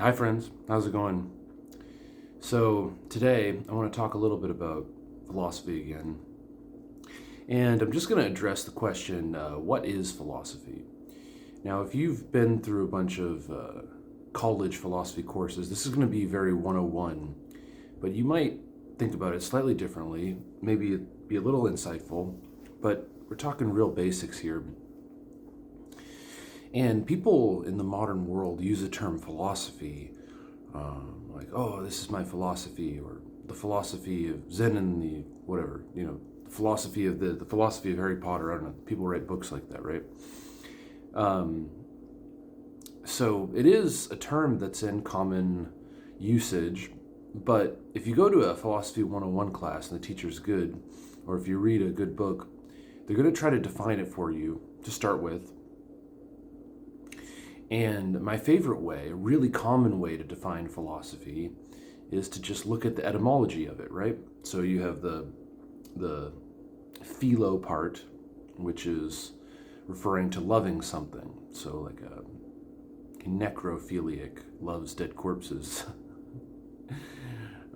Hi, friends. How's it going? So, today I want to talk a little bit about philosophy again. And I'm just going to address the question what is philosophy? Now, if you've been through a bunch of college philosophy courses, this is going to be very 101, but you might think about it slightly differently, maybe be a little insightful, but we're talking real basics here. And people in the modern world use the term philosophy like, oh, this is my philosophy, or the philosophy of Zen and the whatever, the philosophy of the philosophy of Harry Potter. I don't know. People write books like that, right? Um, so it is a term that's in common usage, but if you go to a philosophy 101 class and the teacher's good, or if you read a good book, they're going to try to define it for you to start with. And my favorite way, a really common way to define philosophy, is to just look at the etymology of it, right? So you have the philo part, which is referring to loving something. So like a necrophiliac loves dead corpses.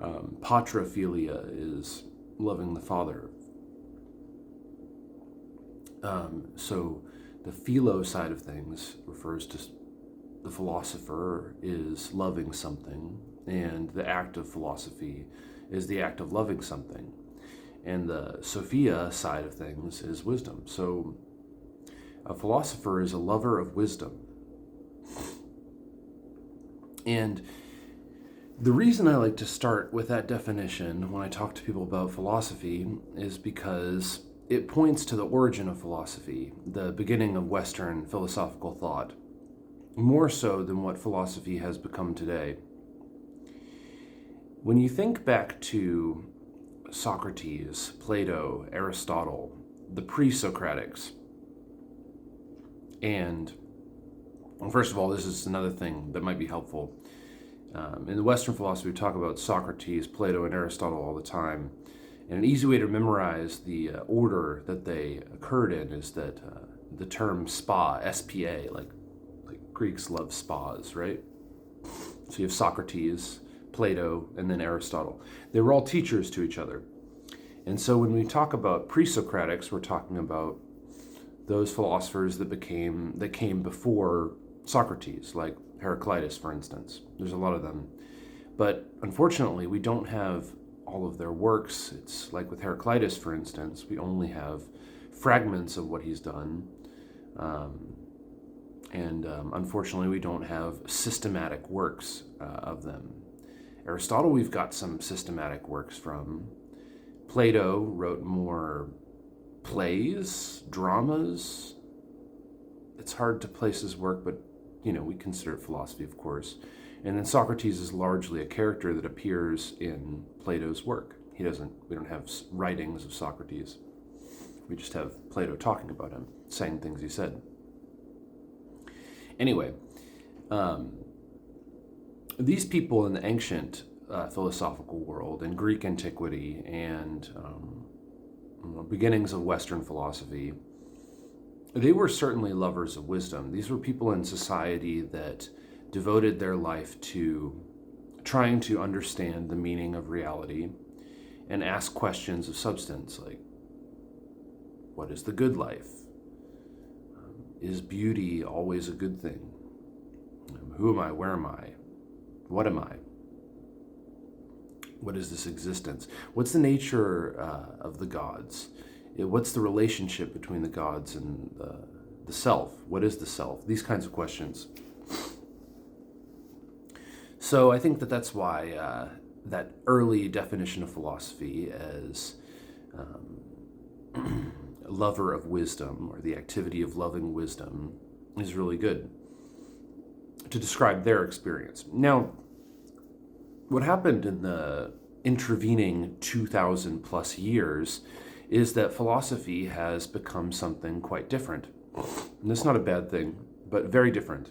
Patrophilia is loving the father. So the philo side of things refers to the philosopher is loving something, and the act of philosophy is the act of loving something. And the Sophia side of things is wisdom. So a philosopher is a lover of wisdom. And the reason I like to start with that definition when I talk to people about philosophy is because it points to the origin of philosophy, the beginning of Western philosophical thought, more so than what philosophy has become today. When you think back to Socrates, Plato, Aristotle, the pre-Socratics, and well, first of all, this is another thing that might be helpful. In the Western philosophy, we talk about Socrates, Plato, and Aristotle all the time. And an easy way to memorize the order that they occurred in is that the term spa, S-P-A, like Greeks love spas, right? So you have Socrates, Plato, and then Aristotle. They were all teachers to each other. And so when we talk about pre-Socratics, we're talking about those philosophers that came before Socrates, like Heraclitus, for instance. There's a lot of them. But unfortunately, we don't have all of their works. It's like with Heraclitus, for instance, we only have fragments of what he's done. And unfortunately, we don't have systematic works of them. Aristotle, we've got some systematic works from. Plato wrote more plays, dramas. It's hard to place his work, but we consider it philosophy, of course. And then Socrates is largely a character that appears in Plato's work. We don't have writings of Socrates. We just have Plato talking about him, saying things he said. Anyway, these people in the ancient philosophical world, in Greek antiquity, and beginnings of Western philosophy, they were certainly lovers of wisdom. These were people in society that devoted their life to trying to understand the meaning of reality and ask questions of substance, like, what is the good life? Is beauty always a good thing? Who am I? Where am I? What am I? What is this existence? What's the nature of the gods? What's the relationship between the gods and the self? What is the self? These kinds of questions. So I think that's why that early definition of philosophy as a lover of wisdom, or the activity of loving wisdom, is really good to describe their experience. Now, what happened in the intervening 2,000 plus years is that philosophy has become something quite different. And that's not a bad thing, but very different.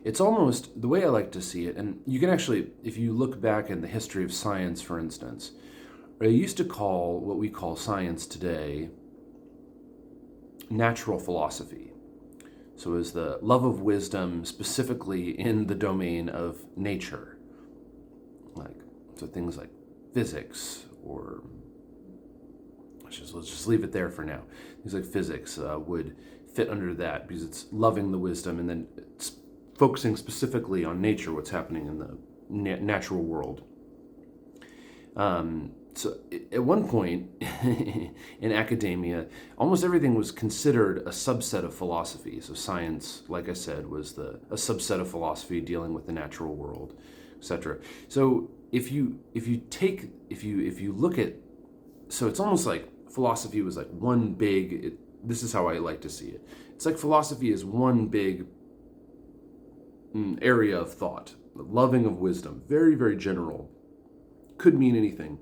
It's almost, the way I like to see it, and you can actually, if you look back in the history of science, for instance, they used to call what we call science today natural philosophy. So it was the love of wisdom, specifically in the domain of nature. So things like physics, or let's just leave it there for now. Things like physics would fit under that, because it's loving the wisdom, and then it's focusing specifically on nature, what's happening in the natural world. So at one point in academia, almost everything was considered a subset of philosophy. So science, like I said, was a subset of philosophy dealing with the natural world, etc. So if you look at, so it's almost like philosophy was like one big. This is how I like to see it. It's like philosophy is one big area of thought, loving of wisdom, very, very general, could mean anything.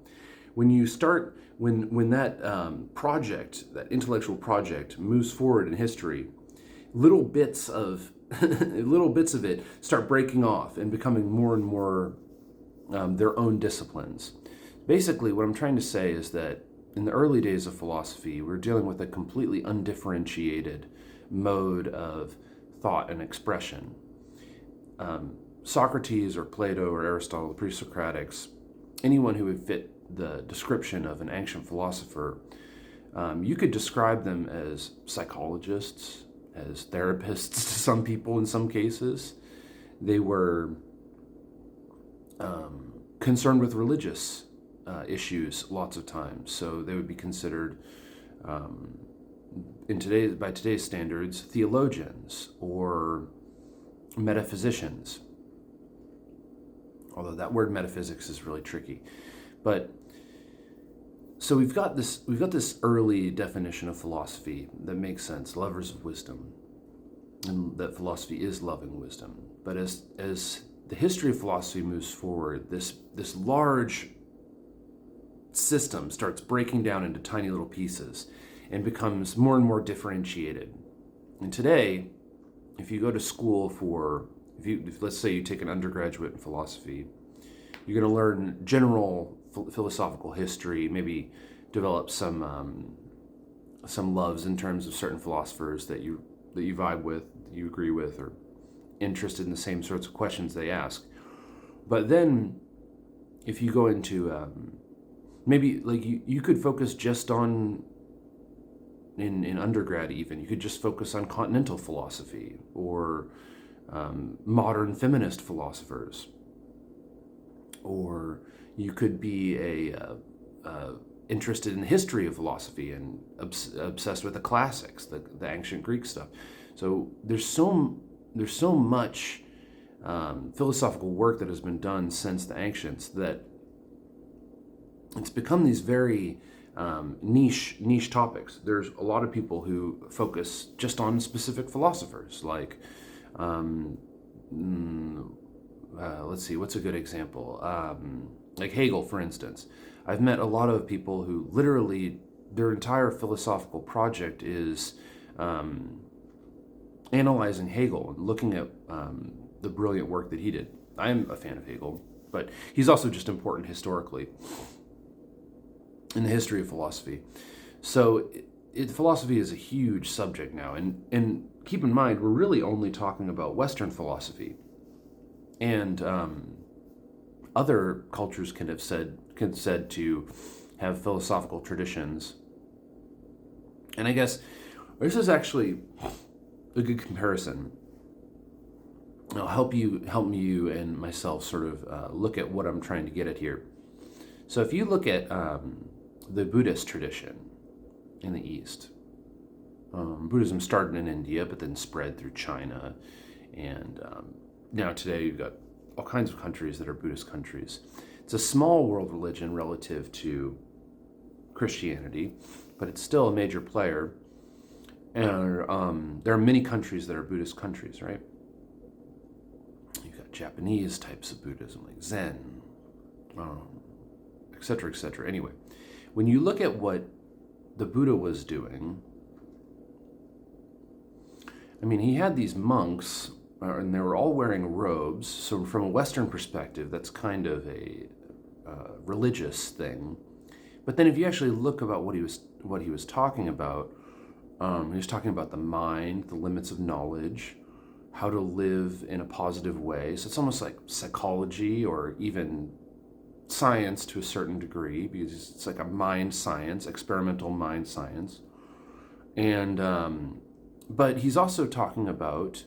When you start, when that project, that intellectual project, moves forward in history, little bits of it start breaking off and becoming more and more their own disciplines. Basically, what I'm trying to say is that in the early days of philosophy, we're dealing with a completely undifferentiated mode of thought and expression. Socrates or Plato or Aristotle, the pre-Socratics, anyone who would fit the description of an ancient philosopher, you could describe them as psychologists, as therapists to some people in some cases. They were concerned with religious issues lots of times, so they would be considered, by today's standards, theologians or metaphysicians. Although that word metaphysics is really tricky. But so we've got this early definition of philosophy that makes sense, lovers of wisdom, and that philosophy is loving wisdom. But as the history of philosophy moves forward, this large system starts breaking down into tiny little pieces and becomes more and more differentiated. And today, if you go to school let's say you take an undergraduate in philosophy, you're going to learn general philosophical history, maybe develop some loves in terms of certain philosophers that you vibe with, you agree with, or interested in the same sorts of questions they ask. But then, if you go into maybe like you could focus just on in undergrad, even you could just focus on continental philosophy or modern feminist philosophers, or you could be interested in the history of philosophy and obsessed with the classics, the ancient Greek stuff. So there's so much philosophical work that has been done since the ancients that it's become these very niche topics. There's a lot of people who focus just on specific philosophers, like let's see, what's a good example? Like Hegel, for instance. I've met a lot of people who literally their entire philosophical project is analyzing Hegel and looking at the brilliant work that he did. I'm a fan of Hegel, but he's also just important historically in the history of philosophy. So philosophy is a huge subject now, and keep in mind, we're really only talking about Western philosophy. And other cultures can have said to have philosophical traditions. And I guess this is actually a good comparison. It'll help you and myself sort of look at what I'm trying to get at here. So if you look at the Buddhist tradition in the East, Buddhism started in India, but then spread through China, and now today you've got all kinds of countries that are Buddhist countries. It's a small world religion relative to Christianity, but it's still a major player. And there are many countries that are Buddhist countries, right? You've got Japanese types of Buddhism, like Zen, et cetera, et cetera. Anyway, when you look at what the Buddha was doing, I mean, he had these monks, and they were all wearing robes. So from a Western perspective, that's kind of a religious thing. But then if you actually look about what he was talking about, He was talking about the mind, the limits of knowledge, how to live in a positive way. So it's almost like psychology or even science to a certain degree, because it's like a mind science, experimental mind science. And but he's also talking about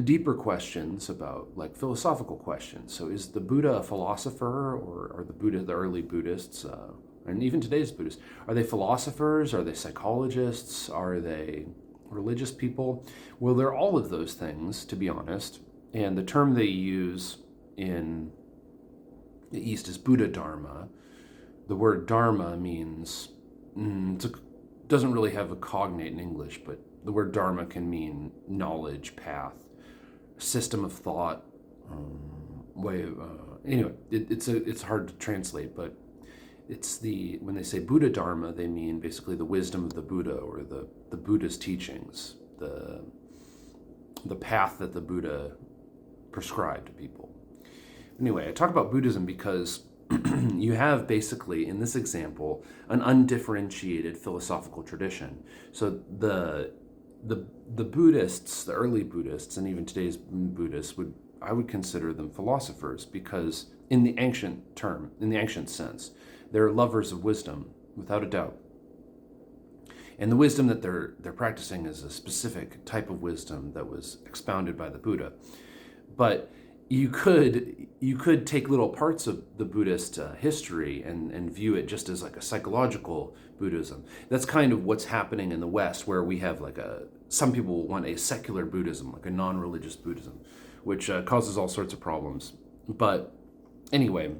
deeper questions, about like philosophical questions. So is the Buddha a philosopher, or are the early Buddhists, and even today's Buddhists, are they philosophers? Are they psychologists? Are they religious people? Well, they're all of those things, to be honest. And the term they use in the East is Buddha Dharma. The word Dharma means, doesn't really have a cognate in English, but the word Dharma can mean knowledge, path, system of thought, way of, anyway, it's hard to translate, but when they say Buddha Dharma, they mean basically the wisdom of the Buddha, or the Buddha's teachings, the path that the Buddha prescribed to people. Anyway, I talk about Buddhism because you have basically, in this example, an undifferentiated philosophical tradition. So the Buddhists, the early Buddhists, and even today's Buddhists, I would consider them philosophers, because in the ancient sense, they're lovers of wisdom, without a doubt. And the wisdom that they're practicing is a specific type of wisdom that was expounded by the Buddha. But you could take little parts of the Buddhist history and view it just as like a psychological Buddhism. That's kind of what's happening in the West, where we have like some people want a secular Buddhism, like a non-religious Buddhism, which causes all sorts of problems. But anyway,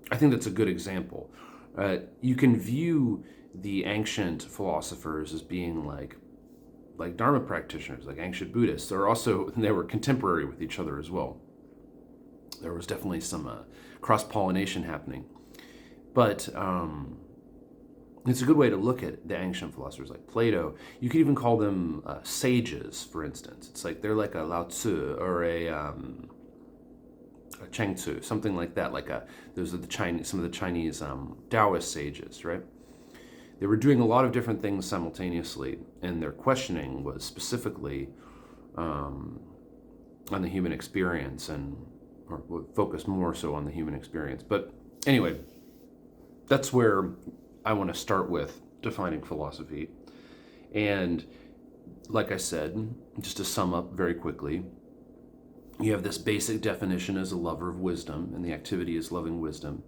I think that's a good example. You can view the ancient philosophers as being like Dharma practitioners, like ancient Buddhists. They were contemporary with each other as well. There was definitely some cross-pollination happening. But it's a good way to look at the ancient philosophers like Plato. You could even call them sages, for instance. It's like they're like a Lao Tzu or a Cheng Tzu, something like that. Those are some of the Chinese Taoist sages, right? They were doing a lot of different things simultaneously, and their questioning was specifically on the human experience, or focused more so on the human experience. But anyway, that's where I want to start with defining philosophy. And like I said, just to sum up very quickly, you have this basic definition as a lover of wisdom, and the activity is loving wisdom.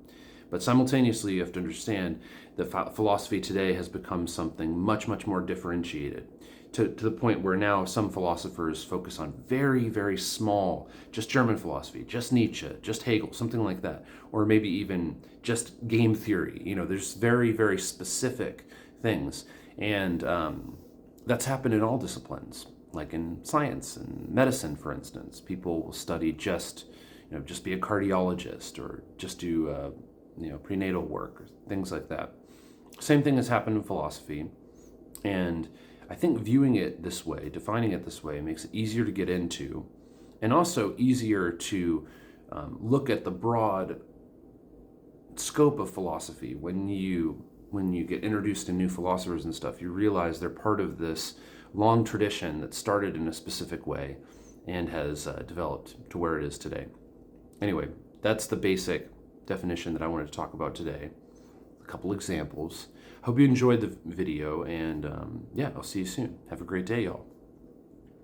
But simultaneously, you have to understand that philosophy today has become something much, much more differentiated, to the point where now some philosophers focus on very, very small, just German philosophy, just Nietzsche, just Hegel, something like that, or maybe even just game theory. There's very, very specific things, and that's happened in all disciplines, like in science and medicine, for instance. People will study just be a cardiologist, or just do prenatal work, or things like that. Same thing has happened in philosophy, and I think viewing it this way, defining it this way, makes it easier to get into, and also easier to look at the broad scope of philosophy. When you get introduced to new philosophers and stuff, you realize they're part of this long tradition that started in a specific way and has developed to where it is today. Anyway, that's the basic definition that I wanted to talk about today. A couple examples. Hope you enjoyed the video, and I'll see you soon. Have a great day, y'all.